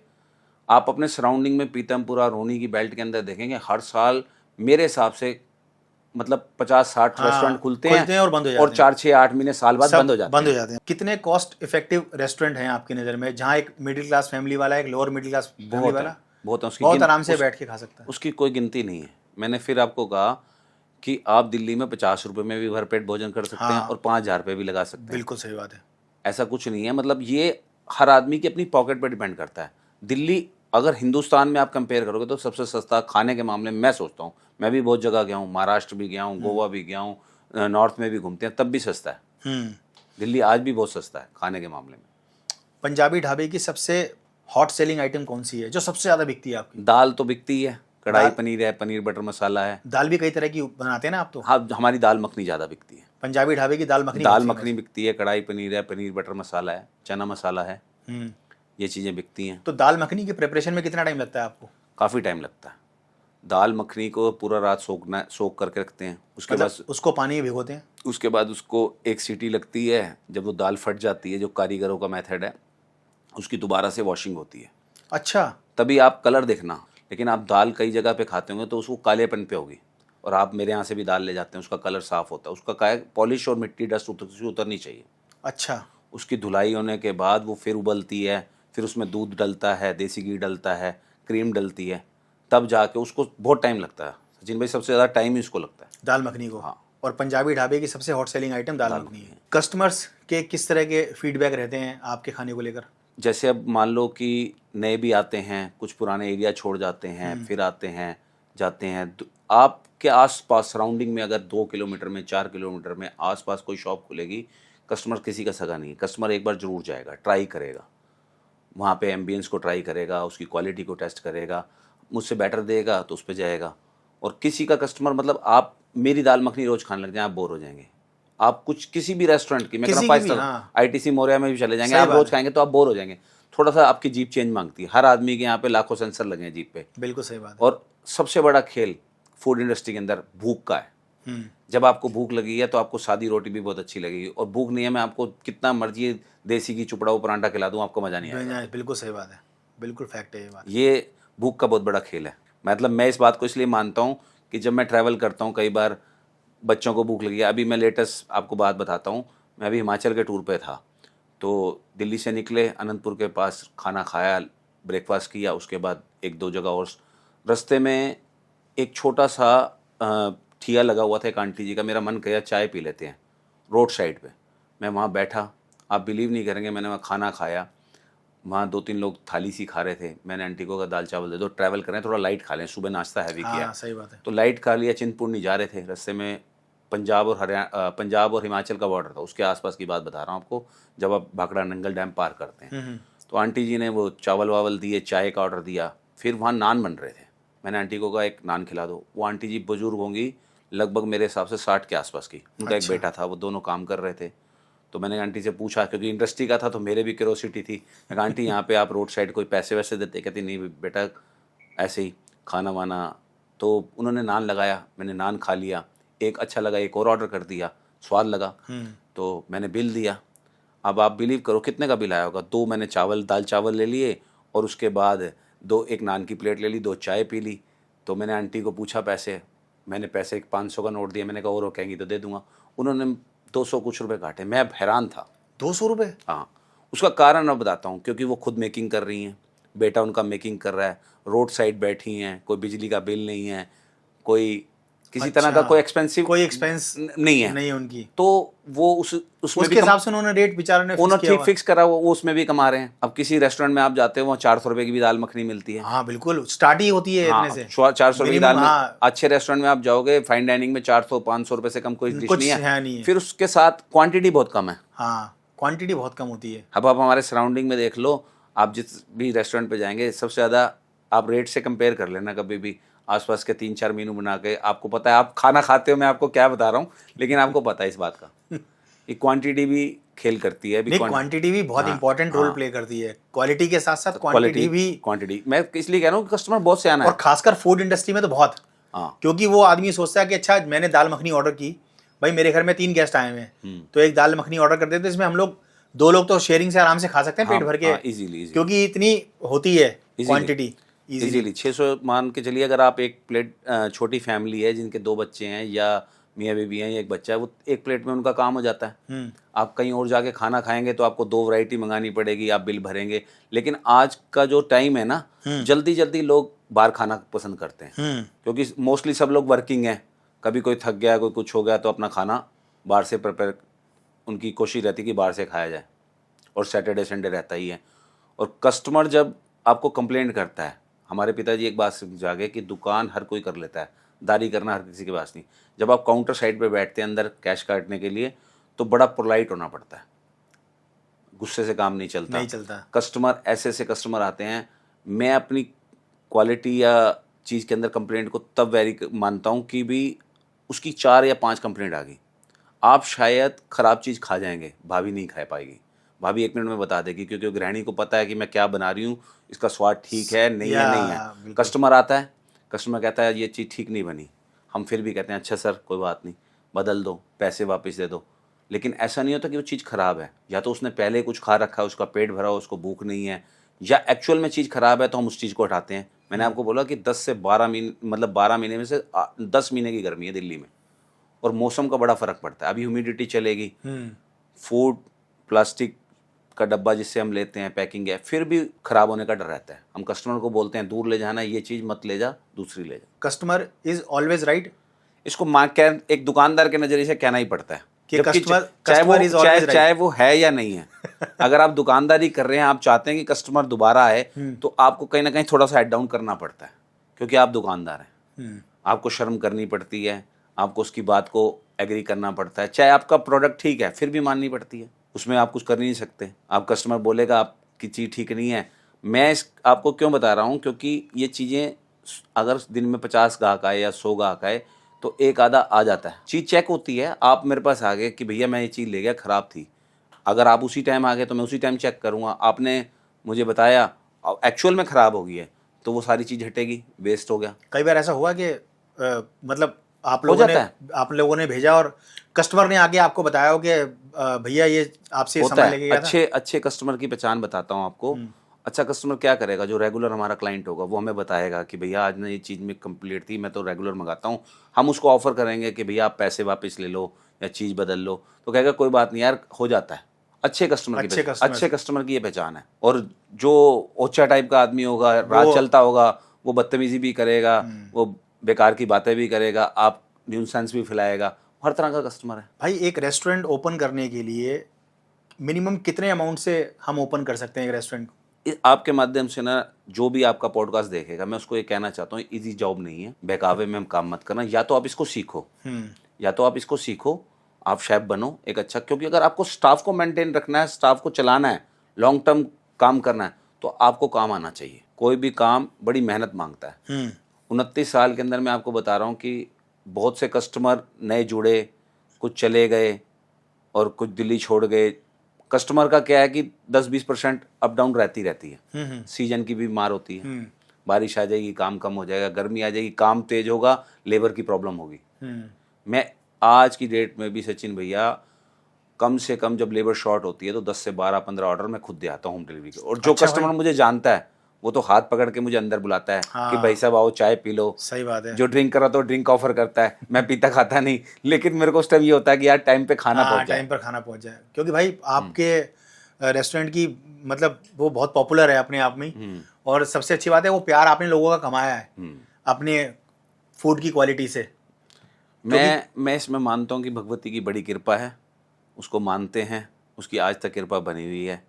आप अपने सराउंडिंग में पीतमपुरा, रोनी की बेल्ट के अंदर देखेंगे, हर साल मेरे हिसाब से मतलब 50-60 रेस्टोरेंट खुलते हैं और बंद हो जाते और 4-6-8 महीने साल बाद बंद हो जाते हैं। कितने कॉस्ट इफेक्टिव रेस्टोरेंट हैं आपकी नज़र में जहाँ एक मिडिल क्लास फैमिली वाला, एक लोअर मिडिल क्लास फैमिली वाला बहुत आराम से बैठ के खा सकता है? उसकी कोई गिनती नहीं है। मैंने फिर आपको कहा कि आप दिल्ली में 50 रुपये में भी भरपेट भोजन कर सकते हैं और 5,000 रुपये भी लगा सकते हैं। बिल्कुल सही बात है। ऐसा कुछ नहीं है, मतलब ये हर आदमी की अपनी पॉकेट पर डिपेंड करता है। दिल्ली अगर हिंदुस्तान में आप कंपेयर करोगे तो सबसे सस्ता खाने के मामले में मैं सोचता हूँ। मैं भी बहुत जगह गया हूँ, महाराष्ट्र भी गया हूँ, गोवा भी गया हूँ, नॉर्थ में भी घूमते हैं, तब भी सस्ता है। दिल्ली आज भी बहुत सस्ता है खाने के मामले में। पंजाबी ढाबे की सबसे हॉट सेलिंग आइटम कौन सी है जो सबसे ज़्यादा बिकती है आपकी? दाल तो बिकती है, कढ़ाई पनीर है, पनीर बटर मसाला है। दाल भी कई तरह की बनाते हैं ना आप तो? हाँ, हमारी दाल मखनी ज़्यादा बिकती है। पंजाबी ढाबे की दाल मखनी बिकती है, कढ़ाई पनीर है, पनीर बटर मसाला है, चना मसाला है, ये चीज़ें बिकती हैं। तो दाल मखनी की प्रिपरेशन में कितना टाइम लगता है आपको? काफ़ी टाइम लगता है। दाल मखनी को पूरा रात सोख करके रखते हैं, उसके बाद उसको पानी में भिगोते हैं, उसके बाद उसको एक सीटी लगती है, जब वो दाल फट जाती है, जो कारीगरों का मेथड है, उसकी दोबारा से वॉशिंग होती है। अच्छा, तभी आप कलर देखना। लेकिन आप दाल कई जगह पे खाते होंगे तो उसको कालेपन पे होगी, और आप मेरे यहाँ से भी दाल ले जाते हैं, उसका कलर साफ़ होता है। उसका क्या है, पॉलिश और मिट्टी डस्ट उतरनी चाहिए। अच्छा, उसकी धुलाई होने के बाद वो फिर उबलती है, फिर उसमें दूध डलता है, देसी घी डलता है, क्रीम डलती है, तब जाके उसको बहुत टाइम लगता है। सचिन भाई, सबसे ज़्यादा टाइम ही उसको लगता है दाल मखनी को। हाँ। और पंजाबी ढाबे की सबसे हॉट सेलिंग आइटम दाल मखनी है। कस्टमर्स के किस तरह के फीडबैक रहते हैं आपके खाने को लेकर? जैसे अब मान लो कि नए भी आते हैं, कुछ पुराने एरिया छोड़ जाते हैं, फिर आते हैं जाते हैं, आपके आसपास सराउंडिंग में अगर 2 किलोमीटर में 4 किलोमीटर में आसपास कोई शॉप खुलेगी, कस्टमर किसी का सगा नहीं है। कस्टमर एक बार ज़रूर जाएगा, ट्राई करेगा, वहाँ पे एम्बियंस को ट्राई करेगा, उसकी क्वालिटी को टेस्ट करेगा, मुझसे बेटर देगा तो उस पर जाएगा। और किसी का कस्टमर, मतलब आप मेरी दाल मखनी रोज़ खाने लग जाए, आप बोर हो जाएंगे। आप कुछ किसी भी रेस्टोरेंट की, मैं कह रहा हूँ 5 स्टार ITC मोरिया में भी चले जाएंगे, आप रोज़ खाएंगे तो आप बोर हो जाएंगे। थोड़ा सा आपकी जीप चेंज मांगती है। हर आदमी के यहाँ पे लाखों सेंसर लगे हैं जीप पे। बिल्कुल सही बात है। और सबसे बड़ा खेल फूड इंडस्ट्री के अंदर भूख का है। जब आपको भूख लगी है तो आपको सादी रोटी भी बहुत अच्छी लगेगी, और भूख नहीं है, मैं आपको कितना मर्जी देसी घी चुपड़ा हुआ परांठा खिला दूं, आपको मजा नहीं आएगा। बिल्कुल सही बात है, बिल्कुल फैक्ट है ये बात। ये भूख का बहुत बड़ा खेल है। मतलब मैं इस बात को इसलिए मानता हूँ कि जब मैं ट्रैवल करता हूँ, कई बार बच्चों को भूख लगी है। अभी मैं लेटेस्ट आपको बात बताता हूँ, मैं अभी हिमाचल के टूर पे था, तो दिल्ली से निकले, अनंतपुर के पास खाना खाया, ब्रेकफास्ट किया, उसके बाद 1-2 जगह और रास्ते में एक छोटा सा ठिया लगा हुआ था एक आंटी जी का। मेरा मन किया चाय पी लेते हैं रोड साइड पे। मैं वहाँ बैठा, आप बिलीव नहीं करेंगे, मैंने वहाँ खाना खाया। वहाँ 2-3 लोग थाली सी खा रहे थे। मैंने आंटी को कहा दाल चावल दे दो, ट्रैवल करें थोड़ा लाइट खा लें, सुबह नाश्ता हैवी किया। सही बात है। तो लाइट खा लिया। चिंतपूर्णी जा रहे थे, रास्ते में पंजाब और हिमाचल का बॉर्डर था, उसके आसपास की बात बता रहा हूँ आपको, जब आप भाखड़ा नंगल डैम पार करते हैं। तो आंटी जी ने वो चावल वावल दिए, चाय का ऑर्डर दिया, फिर वहाँ नान बन रहे थे। मैंने आंटी को कहा एक नान खिला दो। वो आंटी जी बुजुर्ग होंगी, लगभग मेरे हिसाब से 60 के आसपास की। उनका एक बेटा था, वो दोनों काम कर रहे थे। तो मैंने आंटी से पूछा, क्योंकि इंडस्ट्री का था तो मेरे भी क्यूरोसिटी थी। मैं कहा आंटी यहाँ पे आप रोड साइड कोई पैसे वैसे देते? कहती नहीं बेटा, ऐसे ही खाना वाना। तो उन्होंने नान लगाया, मैंने नान खा लिया, एक अच्छा लगा, एक और ऑर्डर कर दिया, स्वाद लगा, तो मैंने बिल दिया। अब आप बिलीव करो कितने का बिल आया होगा। 2 मैंने दाल चावल ले लिए, और उसके बाद 1 नान की प्लेट ले ली, 2 चाय पी ली। तो मैंने आंटी को पूछा पैसे, मैंने पैसे एक 500 का नोट दिया। मैंने कहा और वो कहेंगी तो दे दूंगा। उन्होंने 200 कुछ रुपए काटे। मैं हैरान था। 200 रुपये? हाँ, उसका कारण मैं बताता हूँ। क्योंकि वो खुद मेकिंग कर रही हैं, बेटा उनका मेकिंग कर रहा है, रोड साइड बैठी हैं, कोई बिजली का बिल नहीं है, कोई किसी तरह का कोई एक्सपेंस नहीं है उनकी। तो वो उसमें उसके हिसाब से उन्होंने रेट बेचारों ने ठीक फिक्स करा, वो उसमें भी कमा रहे हैं। अब किसी रेस्टोरेंट में आप जाते हो, वहाँ 400 रुपए की भी दाल मखनी मिलती है। हाँ बिल्कुल, स्टार्ट ही होती है इतने से। 400 रुपए की दाल। अच्छे रेस्टोरेंट में आप जाओगे, फाइन डाइनिंग में 400-500 रुपए से कम कोई डिश नहीं है। फिर उसके साथ क्वांटिटी बहुत कम है। हाँ, क्वांटिटी बहुत कम होती है। अब आप हमारे सराउंडिंग में देख लो, आप जिस भी रेस्टोरेंट पे जाएंगे, सबसे ज़्यादा आप रेट से कंपेयर कर लेना कभी भी। आसपास के 3-4 मेनू बना के, आपको पता है आप खाना खाते हो, मैं आपको क्या बता रहा हूँ, लेकिन आपको पता है इस बात का कि क्वांटिटी भी खेल करती है। क्वांटिटी भी बहुत इंपॉर्टेंट रोल प्ले करती है। क्वालिटी के साथ साथ क्वांटिटी मैं इसलिए कह रहा हूँ कि कस्टमर बहुत सियाना है, और खासकर फूड इंडस्ट्री में तो बहुत। क्योंकि वो आदमी सोचता है कि अच्छा मैंने दाल मखनी ऑर्डर की, भाई मेरे घर में 3 गेस्ट आए हुए हैं, तो एक दाल मखनी ऑर्डर कर देते, इसमें हम लोग 2 लोग तो शेयरिंग से आराम से खा सकते हैं पेट भर के इजीली, क्योंकि इतनी होती है क्वांटिटी इजीली। 600 मान के चलिए, अगर आप एक प्लेट, छोटी फैमिली है जिनके 2 बच्चे हैं या मियाँ बीबी हैं या एक बच्चा है, वो एक प्लेट में उनका काम हो जाता है। आप कहीं और जाके खाना खाएंगे तो आपको 2 वैरायटी मंगानी पड़ेगी, आप बिल भरेंगे। लेकिन आज का जो टाइम है ना, जल्दी जल्दी लोग बाहर खाना पसंद करते हैं, क्योंकि मोस्टली सब लोग वर्किंग हैं। कभी कोई थक गया, कोई कुछ हो गया, तो अपना खाना बाहर से प्रिपेयर, उनकी कोशिश रहती है कि बाहर से खाया जाए, और सैटरडे संडे रहता ही है। और कस्टमर जब आपको कंप्लेंट करता है, हमारे पिताजी एक बात समझा गए कि दुकान हर कोई कर लेता है, दारी करना हर किसी के पास नहीं। जब आप काउंटर साइड पे बैठते हैं अंदर कैश काटने के लिए, तो बड़ा पोलाइट होना पड़ता है, गुस्से से काम नहीं चलता। कस्टमर ऐसे कस्टमर आते हैं, मैं अपनी क्वालिटी या चीज़ के अंदर कंप्लेंट को तब वेरी मानता हूँ कि भी उसकी 4 या 5 कंप्लेंट आ गई, आप शायद ख़राब चीज़ खा जाएंगे, भाभी नहीं खा पाएगी, भाभी 1 मिनट में बता देगी, क्योंकि गृहिणी को पता है कि मैं क्या बना रही हूँ, इसका स्वाद ठीक है नहीं है। कस्टमर आता है, कस्टमर कहता है ये चीज़ ठीक नहीं बनी, हम फिर भी कहते हैं अच्छा सर कोई बात नहीं, बदल दो, पैसे वापस दे दो। लेकिन ऐसा नहीं होता कि वो चीज़ ख़राब है, या तो उसने पहले कुछ खा रखा है, उसका पेट भरा हो, उसको भूख नहीं है, या एक्चुअल में चीज़ ख़राब है तो हम उस चीज़ को हटाते हैं। मैंने आपको बोला कि 10 से 12 महीने, मतलब 12 महीने में से 10 महीने की गर्मी है दिल्ली में, और मौसम का बड़ा फ़र्क पड़ता है। अभी ह्यूमिडिटी चलेगी, फूड प्लास्टिक का डब्बा जिससे हम लेते हैं, पैकिंग है, फिर भी ख़राब होने का डर रहता है। हम कस्टमर को बोलते हैं दूर ले जाना, ये चीज़ मत ले जा, दूसरी ले जा। कस्टमर इज़ ऑलवेज राइट, इसको एक दुकानदार के नज़रिए से कहना ही पड़ता है कि चाहे वो है या नहीं है। अगर आप दुकानदारी कर रहे हैं, आप चाहते हैं कि कस्टमर दोबारा आए, तो आपको कहीं ना कहीं थोड़ा सा हेड डाउन करना पड़ता है, क्योंकि आप दुकानदार हैं। आपको शर्म करनी पड़ती है, आपको उसकी बात को एग्री करना पड़ता है। चाहे आपका प्रोडक्ट ठीक है फिर भी माननी पड़ती है, उसमें आप कुछ कर नहीं सकते। आप कस्टमर बोलेगा आपकी चीज़ ठीक नहीं है। मैं इस आपको क्यों बता रहा हूँ, क्योंकि ये चीज़ें अगर दिन में 50 ग्राहक आए या 100 ग्राहक आए तो एक आधा आ जाता है, चीज़ चेक होती है। आप मेरे पास आ गए कि भैया मैं ये चीज़ ले गया ख़राब थी, अगर आप उसी टाइम आ गए तो मैं उसी टाइम चेक करूँगा। आपने मुझे बताया एक्चुअल में ख़राब हो गई है तो वो सारी चीज़ हटेगी, वेस्ट हो गया। कई बार ऐसा हुआ कि मतलब हो जाता है। आप लोगों ने भेजा और कस्टमर ने आके आपको बताया हो कि भैया ये आपसे होता सामान है। लेके गया था। अच्छे कस्टमर की पहचान बताता हूँ आपको। अच्छा कस्टमर क्या करेगा, जो रेगुलर हमारा क्लाइंट होगा वो हमें बताएगा कि भैया आज ना ये चीज़ में कंप्लीट थी, मैं तो रेगुलर मंगाता हूँ। हम उसको ऑफर करेंगे कि भैया आप पैसे वापस ले लो या चीज़ बदल लो, तो कहेगा कोई बात नहीं यार, हो जाता है। अच्छे कस्टमर की ये पहचान है। और जो ओछा टाइप का आदमी होगा, रात चलता होगा, वो बदतमीजी भी करेगा, वो बेकार की बातें भी करेगा, आप न्यूसेंस भी फैलाएगा, हर तरह का कस्टमर है। भाई एक रेस्टोरेंट ओपन करने के लिए मिनिमम कितने अमाउंट से हम ओपन कर सकते हैं एक रेस्टोरेंट? आपके माध्यम से ना जो भी आपका पॉडकास्ट देखेगा, मैं उसको ये कहना चाहता हूँ, इजी जॉब नहीं है, बहकावे में हम काम मत करना। या तो आप इसको सीखो, आप शेफ बनो एक अच्छा, क्योंकि अगर आपको स्टाफ को मेंटेन रखना है, स्टाफ को चलाना है, लॉन्ग टर्म काम करना है, तो आपको काम आना चाहिए। कोई भी काम बड़ी मेहनत मांगता है। 29 साल के अंदर मैं आपको बता रहा हूँ कि बहुत से कस्टमर नए जुड़े, कुछ चले गए और कुछ दिल्ली छोड़ गए। कस्टमर का क्या है कि 10-20% अप डाउन रहती है। सीजन की भी मार होती है, बारिश आ जाएगी काम कम हो जाएगा, गर्मी आ जाएगी काम तेज होगा, लेबर की प्रॉब्लम होगी। मैं आज की डेट में भी सचिन भैया, कम से कम जब लेबर शॉर्ट होती है तो 10 से 12-15 ऑर्डर मैं खुद दे आता हूँ होम डिलीवरी के। और जो अच्छा कस्टमर मुझे जानता है वो तो हाथ पकड़ के मुझे अंदर बुलाता है कि भाई साहब आओ चाय पी लो। सही बात है। जो ड्रिंक कर रहा तो ड्रिंक ऑफर करता है, मैं पीता खाता नहीं, लेकिन मेरे को उस टाइम ये होता है कि यार टाइम पे खाना पहुंच जाए। टाइम पर खाना पहुंच जाए, क्योंकि भाई आपके रेस्टोरेंट की मतलब वो बहुत पॉपुलर है अपने आप में ही। और सबसे अच्छी बात है वो प्यार आपने लोगों का कमाया है अपने फूड की क्वालिटी से। मैं इसमें मानता हूँ कि भगवती की बड़ी कृपा है, उसको मानते हैं, उसकी आज तक कृपा बनी हुई है।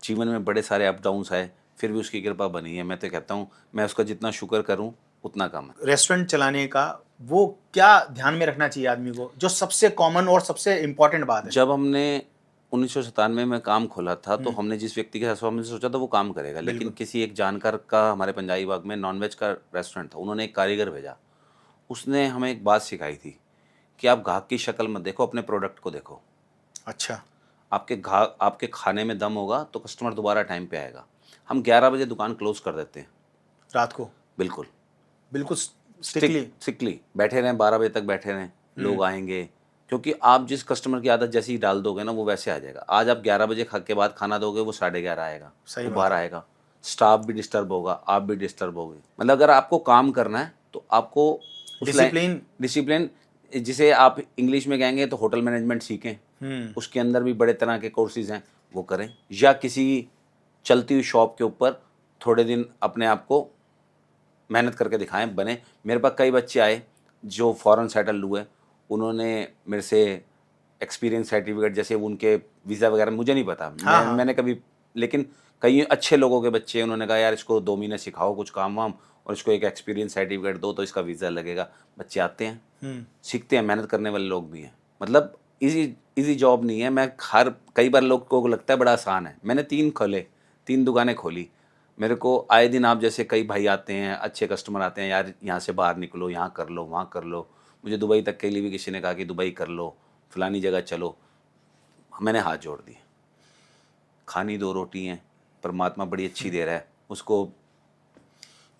जीवन में बड़े सारे अप डाउन्स आए फिर भी उसकी कृपा बनी है। मैं तो कहता हूँ मैं उसका जितना शुक्र करूँ उतना कम है। रेस्टोरेंट चलाने का वो क्या ध्यान में रखना चाहिए आदमी को, जो सबसे कॉमन और सबसे इम्पोर्टेंट बात है? जब हमने 1997 में काम खोला था तो हमने जिस व्यक्ति के साथ हमने सोचा था वो काम करेगा, लेकिन किसी एक जानकार का हमारे पंजाबी बाग में नॉनवेज का रेस्टोरेंट था, उन्होंने एक कारीगर भेजा। उसने हमें एक बात सिखाई थी कि आप ग्राहक की शक्ल मत देखो, अपने प्रोडक्ट को देखो। अच्छा। आपके खाने में दम होगा तो कस्टमर दोबारा टाइम पे आएगा। हम 11 बजे दुकान क्लोज कर देते हैं रात को? बिल्कुल स्ट्रिक्टली बैठे रहें, 12 बजे तक बैठे रहें, लोग आएंगे। क्योंकि आप जिस कस्टमर की आदत जैसी ही डाल दोगे ना वो वैसे आ जाएगा। आज आप 11 बजे के बाद खाना दोगे, वो 11:30 आएगा, वो बाहर आएगा, स्टाफ भी डिस्टर्ब होगा, आप भी डिस्टर्ब होगे। मतलब अगर आपको काम करना है तो आपको डिसिप्लिन, जिसे आप इंग्लिश में कहेंगे तो होटल मैनेजमेंट सीखें। उसके अंदर भी बड़े तरह के कोर्सेज हैं, वो करें। या किसी चलती हुई शॉप के ऊपर थोड़े दिन अपने आप को मेहनत करके दिखाएं, बने। मेरे पास कई बच्चे आए जो फॉरेन सेटल हुए, उन्होंने मेरे से एक्सपीरियंस सर्टिफिकेट, जैसे उनके वीज़ा वगैरह मुझे नहीं पता, मैंने कभी, लेकिन कई अच्छे लोगों के बच्चे, उन्होंने कहा यार इसको 2 महीने सिखाओ कुछ काम वाम और इसको एक एक्सपीरियंस सर्टिफिकेट दो तो इसका वीज़ा लगेगा। बच्चे आते हैं, सीखते हैं, मेहनत करने वाले लोग भी हैं। मतलब इजी जॉब नहीं है। मैं कई बार लोगों को लगता है बड़ा आसान है। मैंने 3 दुकानें खोली। मेरे को आए दिन आप जैसे कई भाई आते हैं, अच्छे कस्टमर आते हैं, यार यहाँ से बाहर निकलो, यहाँ कर लो, वहाँ कर लो। मुझे दुबई तक के लिए भी किसी ने कहा कि दुबई कर लो, फलानी जगह चलो। मैंने हाथ जोड़ दिए। खानी 2 रोटी हैं, परमात्मा बड़ी अच्छी दे रहा है उसको।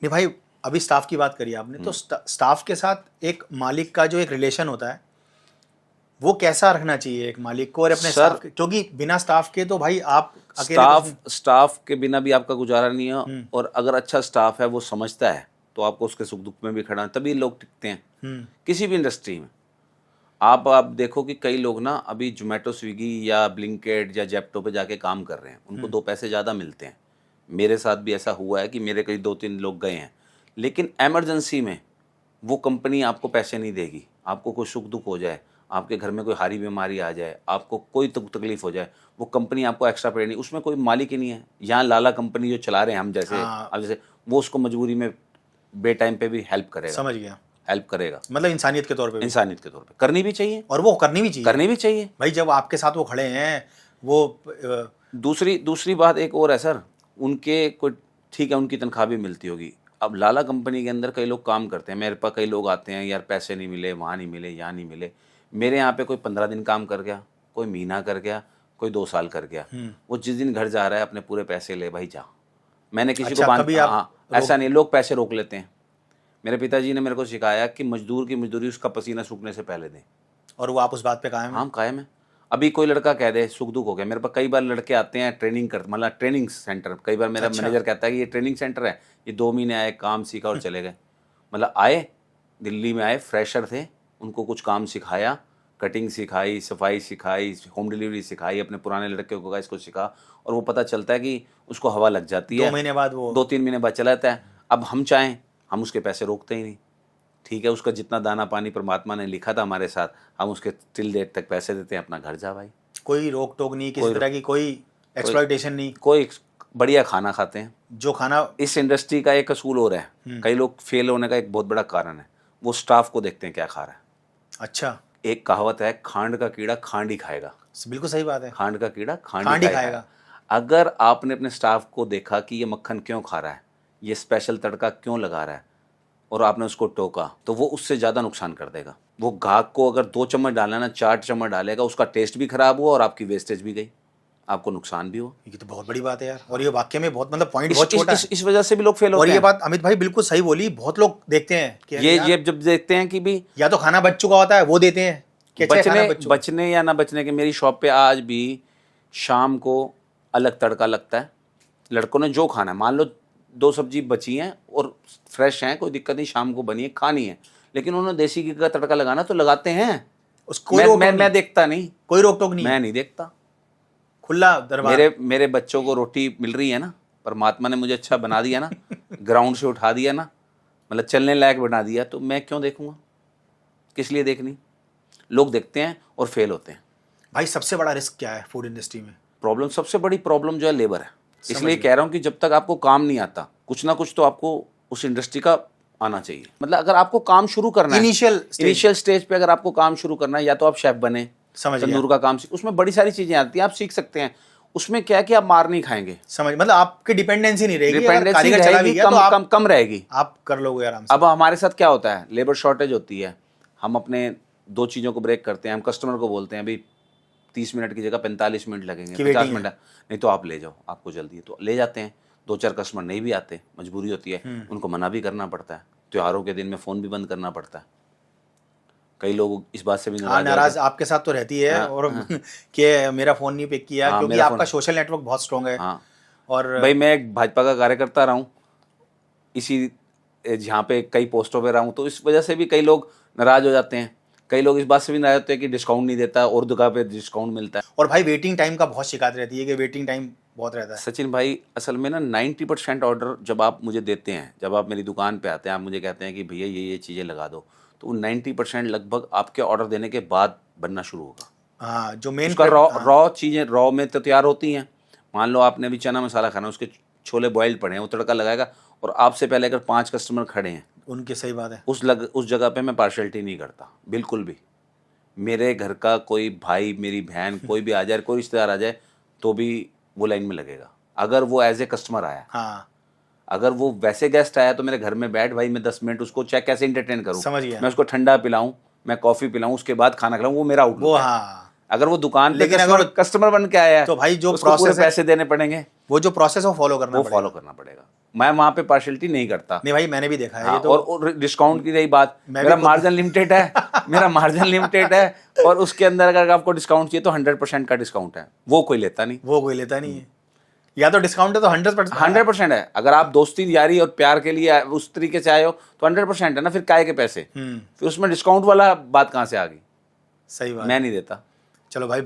नहीं भाई, अभी स्टाफ की बात करी आपने, तो स्टाफ के साथ एक मालिक का जो एक रिलेशन होता है वो कैसा रखना चाहिए एक मालिक को और अपने स्टाफ के? क्योंकि बिना स्टाफ के तो भाई आप अकेले स्टाफ के बिना भी आपका गुजारा नहीं है। और अगर अच्छा स्टाफ है, वो समझता है, तो आपको उसके सुख दुख में भी खड़ा है, तभी लोग टिकते हैं किसी भी इंडस्ट्री में। आप देखो कि कई लोग ना अभी जोमेटो, स्विगी या ब्लिंकिट या जेप्टो पे जाके काम कर रहे हैं, उनको 2 पैसे ज़्यादा मिलते हैं। मेरे साथ भी ऐसा हुआ है कि मेरे कई 2-3 लोग गए हैं, लेकिन एमरजेंसी में वो कंपनी आपको पैसे नहीं देगी। आपको कोई सुख दुख हो जाए, आपके घर में कोई हारी बीमारी आ जाए, आपको कोई तकलीफ हो जाए, वो कंपनी आपको एक्स्ट्रा पे नहीं, उसमें कोई मालिक ही नहीं है। यहाँ लाला कंपनी जो चला रहे हैं हम जैसे, अब जैसे वो उसको मजबूरी में बे टाइम पे भी हेल्प करेगा। समझ गया। हेल्प करेगा, मतलब इंसानियत के तौर पे भी। इंसानियत के तौर पे करनी भी चाहिए, और वो करनी भी चाहिए। करनी भी चाहिए। भाई जब आपके साथ वो खड़े हैं वो दूसरी बात एक और है सर, उनके कोई ठीक है, उनकी तनख्वाह भी मिलती होगी। अब लाला कंपनी के अंदर कई लोग काम करते हैं, मेरे पास कई लोग आते हैं, यार पैसे नहीं मिले, वहाँ नहीं मिले, यहाँ नहीं मिले। मेरे यहाँ पे कोई 15 दिन काम कर गया, कोई महीना कर गया, कोई 2 साल कर गया। वो जिस दिन घर जा रहा है अपने पूरे पैसे ले भाई जा। मैंने किसी अच्छा, को कभी आप हाँ, ऐसा नहीं, लोग पैसे रोक लेते हैं। मेरे पिताजी ने मेरे को सिखाया कि मजदूर की मजदूरी उसका पसीना सूखने से पहले दें। और वो आप उस बात पे कायम हैं? हम कायम है। अभी कोई लड़का कह दे सुख दुख हो गया, मेरे पास कई बार लड़के आते हैं ट्रेनिंग कर, मतलब ट्रेनिंग सेंटर, कई बार मेरा अच्छा। मैनेजर कहता है कि ये ट्रेनिंग सेंटर है, ये 2 महीने आए, काम सीखा और चले गए। मतलब आए, दिल्ली में आए, फ्रेशर थे, उनको कुछ काम सिखाया, कटिंग सिखाई, सफाई सिखाई, होम डिलीवरी सिखाई, अपने पुराने लड़के को कहा इसको सिखा, और वो पता चलता है कि उसको हवा लग जाती है, 2 महीने बाद वो 2-3 महीने बाद चला जाता है। अब हम चाहें, हम उसके पैसे रोकते ही नहीं, ठीक है, उसका जितना दाना पानी परमात्मा ने लिखा था हमारे साथ, हम उसके टिल डेट तक पैसे देते हैं, अपना घर जा भाई। कोई रोक टोक नहीं, किसी तरह की कोई एक्सप्लॉइटेशन नहीं, कोई बढ़िया खाना खाते हैं। जो खाना इस इंडस्ट्री का एक असूल हो रहा है, कई लोग फेल होने का एक बहुत बड़ा कारण है, वो स्टाफ को देखते हैं क्या खा रहा है। अच्छा, एक कहावत है, खांड का कीड़ा खांड ही खाएगा। बिल्कुल सही बात है, खांड का कीड़ा खांड खांड ही ही खाएगा। खाएगा। अगर आपने अपने स्टाफ को देखा कि ये मक्खन क्यों खा रहा है, ये स्पेशल तड़का क्यों लगा रहा है, और आपने उसको टोका, तो वो उससे ज़्यादा नुकसान कर देगा। वो गाहक को अगर 2 चम्मच डालना ना 4 चम्मच डालेगा, उसका टेस्ट भी खराब हुआ और आपकी वेस्टेज भी गई, आपको नुकसान भी हुआ। ये तो बहुत बड़ी बात है यार, और ये वाक्य में बहुत मतलब पॉइंट बहुत छोटा है। इस वजह से भी लोग फेल और होते ये हैं। बात अमित भाई बिल्कुल सही बोली, बहुत लोग देखते हैं कि यार, ये जब देखते हैं कि भी या तो खाना बच चुका होता है वो देते हैं कि अच्छा खाना बच चुका। बचने या ना बचने के, मेरी शॉप पे आज भी शाम को अलग तड़का लगता है। लड़कों ने जो खाना है, मान लो 2 सब्जी बची हैं और फ्रेश हैं, कोई दिक्कत नहीं, शाम को बनी है, खानी है, लेकिन उन्होंने देसी घी का तड़का लगाना तो लगाते हैं। उसको मैं देखता नहीं, कोई रोक टोक नहीं, मैं नहीं देखता। खुला दरबार। मेरे बच्चों को रोटी मिल रही है ना, परमात्मा ने मुझे अच्छा बना दिया ना, ग्राउंड से उठा दिया ना, मतलब चलने लायक बना दिया, तो मैं क्यों देखूंगा, किस लिए देखनी। लोग देखते हैं और फेल होते हैं। भाई सबसे बड़ा रिस्क क्या है फूड इंडस्ट्री में? प्रॉब्लम, सबसे बड़ी प्रॉब्लम जो है लेबर है। इसलिए कह रहा हूँ कि जब तक आपको काम नहीं आता, कुछ ना कुछ तो आपको उस इंडस्ट्री का आना चाहिए। मतलब अगर आपको काम शुरू करना है, इनिशियल स्टेज पे अगर आपको काम शुरू करना है, या तो आप शेफ बने, तंदूर का काम सीख, उसमें बड़ी सारी चीजें आती हैं, आप सीख सकते हैं। उसमें क्या है कि आप मार नहीं खाएंगे, समझ, मतलब आपकी डिपेंडेंसी नहीं रहेगी, डिपेंडेंसी रहेगी, कम रहेगी, आप कर लोगे आराम से। अब हमारे साथ क्या होता है, लेबर शॉर्टेज होती है, हम अपने 2 चीज़ों को ब्रेक करते हैं। हम कस्टमर को बोलते हैं भाई 30 मिनट की जगह 45 मिनट लगेंगे, 50 मिनट नहीं तो आप ले जाओ, आपको जल्दी है, तो ले जाते हैं। 2-4 कस्टमर नहीं भी आते, मजबूरी होती है, उनको मना भी करना पड़ता है। त्योहारों के दिन में फ़ोन भी बंद करना पड़ता है। कई लोग इस बात से भी नाराज आपके साथ तो रहती है, और कि मेरा फ़ोन नहीं पिक किया, क्योंकि आपका सोशल नेटवर्क बहुत स्ट्रॉन्ग है। और भाई मैं एक भाजपा का कार्यकर्ता रहा हूँ, इसी जहाँ पे कई पोस्टों पे रहा हूँ, तो इस वजह से भी कई लोग नाराज हो जाते हैं। कई लोग इस बात से भी नाराज होते हैं कि डिस्काउंट नहीं देता और जगह पे डिस्काउंट मिलता है। और भाई वेटिंग टाइम का बहुत शिकायत रहती है कि वेटिंग टाइम बहुत रहता है। सचिन भाई, असल में ना 90% ऑर्डर जब आप मुझे देते हैं, जब आप मेरी दुकान पे आते हैं, आप मुझे कहते हैं कि भैया ये चीज़ें लगा दो, तो 90% लगभग आपके ऑर्डर देने के बाद बनना शुरू होगा। हाँ, जो मेन उसका रॉ चीज़ें रॉ में तो तैयार होती हैं। मान लो आपने अभी चना मसाला खाना, उसके छोले बॉइल्ड पड़े हैं, वो तड़का लगाएगा, और आपसे पहले अगर 5 कस्टमर खड़े हैं, उनकी सही बात है, उस जगह पे मैं पार्शलिटी नहीं करता बिल्कुल भी। मेरे घर का कोई भाई, मेरी बहन, कोई भी आ जाए, कोई रिश्तेदार आ जाए, तो भी वो लाइन में लगेगा, अगर वो एज ए कस्टमर आया। हाँ, अगर वो वैसे गेस्ट आया तो मेरे घर में बैठ भाई, मैं 10 मिनट उसको चेक कैसे इंटरटेन करूँ, समझ गया। मैं उसको ठंडा पिलाऊं, मैं कॉफ़ी पिलाऊं, उसके बाद खाना खिलाऊं, वो मेरा आउटलुक है। हाँ, अगर वो दुकान पे लेकिन अगर कस्टमर बन के आया है, तो भाई जो उसको पूरे प्रोसेस है, पैसे देने पड़ेंगे, वो जो प्रोसेस है वो फॉलो करना पड़ेगा। मैं वहाँ पे पार्शलिटी नहीं करता। नहीं भाई, मैंने भी देखा है। हाँ, ये तो और डिस्काउंट की रही बात, मेरा मार्जिन लिमिटेड है, मेरा मार्जिन लिमिटेड है, और उसके अंदर अगर आपको डिस्काउंट चाहिए तो 100% का डिस्काउंट है, वो कोई लेता नहीं है। या तो डिस्काउंट है तो 100% है। अगर आप दोस्ती यारी और प्यार के लिए उस तरीके से आए हो तो 100% है ना, फिर काय के पैसे, फिर उसमें डिस्काउंट वाला बात कहाँ से आ गई? सही बात, मैं नहीं देता। चलो भाई,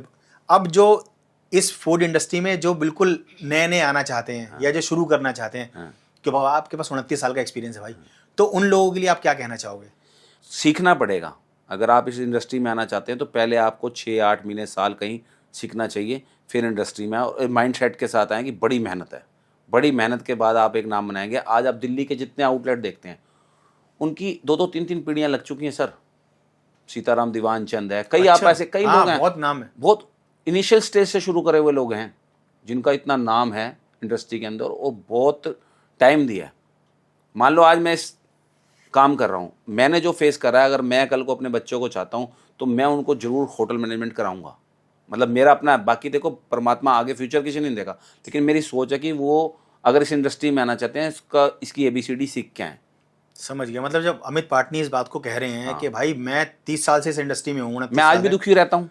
अब जो इस फूड इंडस्ट्री में जो बिल्कुल नए आना चाहते हैं, या जो शुरू करना चाहते हैं, कि बाबा आपके पास 29 साल का एक्सपीरियंस है भाई, तो उन लोगों के लिए आप क्या कहना चाहोगे? सीखना पड़ेगा। अगर आप इस इंडस्ट्री में आना चाहते हैं तो पहले आपको 6-8 महीने साल कहीं सीखना चाहिए, फिर इंडस्ट्री में और माइंड सेट के साथ आएँ कि बड़ी मेहनत है। बड़ी मेहनत के बाद आप एक नाम बनाएंगे। आज आप दिल्ली के जितने आउटलेट देखते हैं उनकी 2-2 3-3 पीढ़ियां लग चुकी हैं सर। सीताराम दीवान चंद है, कई आप अच्छा, ऐसे कई हाँ, लोग हैं, बहुत नाम है। बहुत इनिशियल स्टेज से शुरू करे हुए लोग हैं जिनका इतना नाम है इंडस्ट्री के अंदर, और बहुत टाइम दिया है। मान लो आज मैं इस काम कर रहा हूँ, मैंने जो फेस करा है, अगर मैं कल को अपने बच्चों को चाहता हूँ तो मैं उनको जरूर होटल मैनेजमेंट कराऊंगा। मतलब मेरा अपना, बाकी देखो परमात्मा आगे फ्यूचर किसी नहीं देगा, लेकिन मेरी सोच है कि वो अगर इस इंडस्ट्री में आना चाहते हैं, इसकी ABCD सीख के आए। समझ गया। मतलब जब अमित पाटनी इस बात को कह रहे हैं कि भाई मैं 30 साल से इस इंडस्ट्री में हूँ, 29 मैं आज साल भी है, दुखी रहता हूँ,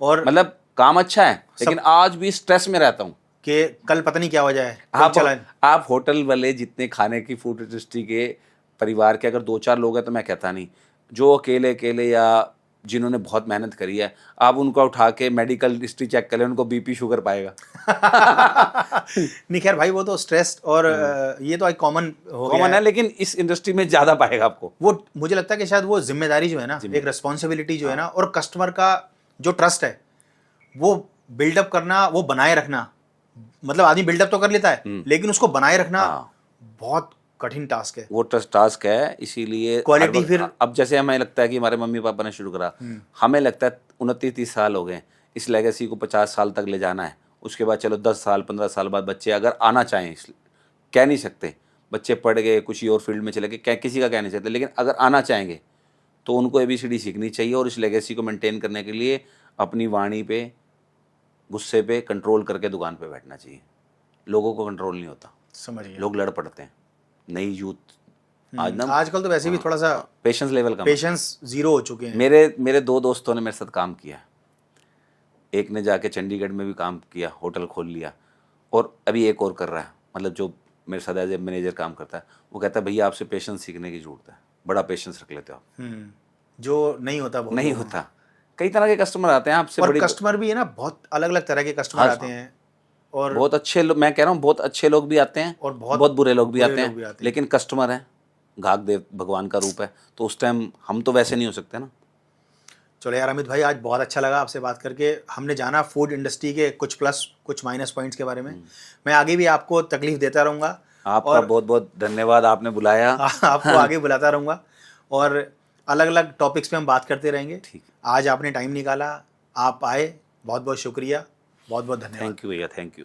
और मतलब काम अच्छा है लेकिन आज भी स्ट्रेस में रहता हूँ कि कल पता नहीं क्या वजह है, कोई चला आप होटल वाले जितने खाने की फूड इंडस्ट्री के परिवार के अगर 2-4 लोग हैं तो मैं कहता नहीं, जो अकेले अकेले या जिन्होंने बहुत मेहनत करी है, आप उनको उठा के मेडिकल हिस्ट्री चेक कर लें, उनको BP शुगर पाएगा। नहीं खैर भाई, वो तो स्ट्रेस और ये तो एक कॉमन हो गया कॉमन है, लेकिन इस इंडस्ट्री में ज्यादा पाएगा आपको। वो मुझे लगता है कि शायद वो जिम्मेदारी जो है ना, एक रिस्पॉन्सिबिलिटी जो है ना, और कस्टमर का जो ट्रस्ट है वो बिल्डअप करना, वो बनाए रखना। मतलब आदमी बिल्डअप तो कर लेता है, लेकिन उसको बनाए रखना बहुत कठिन टास्क है। वो टास्क है, इसीलिए क्वालिटी फिर अब जैसे हमें लगता है कि हमारे मम्मी पापा ने शुरू करा, हमें लगता है 29-30 साल हो गए, इस लेगेसी को 50 साल तक ले जाना है। उसके बाद चलो 10 साल 15 साल बाद बच्चे अगर आना चाहें, कह नहीं सकते, बच्चे पढ़ गए कुछ और फील्ड में चले गए, किसी का कह नहीं सकते, लेकिन अगर आना चाहेंगे तो उनको ABCD सीखनी चाहिए, और इस लेगेसी को मेंटेन करने के लिए अपनी वाणी पे, गुस्से पे कंट्रोल करके दुकान पे बैठना चाहिए। लोगों को कंट्रोल नहीं होता, समझिए, लोग लड़ पड़ते हैं। नई यूथ आज ना, आजकल तो वैसे भी थोड़ा सा पेशेंस लेवल कम, पेशेंस जीरो हो चुके हैं। मेरे 2 दोस्तों ने मेरे साथ काम किया, एक ने जाके चंडीगढ़ में भी काम किया, होटल खोल लिया, और अभी एक और कर रहा है, मतलब जो मेरे साथ एज ए मैनेजर काम करता है। वो कहता है भैया आपसे पेशेंस सीखने की जरूरत है, बड़ा पेशेंस रख लेते हो आप। जो नहीं होता, बहुत नहीं होता, कई तरह के कस्टमर आते हैं आपसे, और बड़ी कस्टमर भी है ना, बहुत अलग अलग तरह के कस्टमर आते हैं, और बहुत अच्छे लोग, मैं कह रहा हूँ बहुत अच्छे लोग भी आते हैं और बहुत बुरे लोग भी आते भी हैं, लेकिन कस्टमर है, घाक देव भगवान का रूप है, तो उस टाइम हम तो वैसे नहीं हो सकते ना। चलो यार अमित भाई, आज बहुत अच्छा लगा आपसे बात करके। हमने जाना फूड इंडस्ट्री के कुछ प्लस कुछ माइनस पॉइंट्स के बारे में। मैं आगे भी आपको तकलीफ देता रहूँगा, आपका बहुत बहुत धन्यवाद, आपने बुलाया। आपको आगे बुलाता रहूँगा, और अलग अलग टॉपिक्स पे हम बात करते रहेंगे। ठीक, आज आपने टाइम निकाला, आप आए, बहुत बहुत शुक्रिया, बहुत बहुत धन्यवाद। थैंक यू भैया, थैंक यू।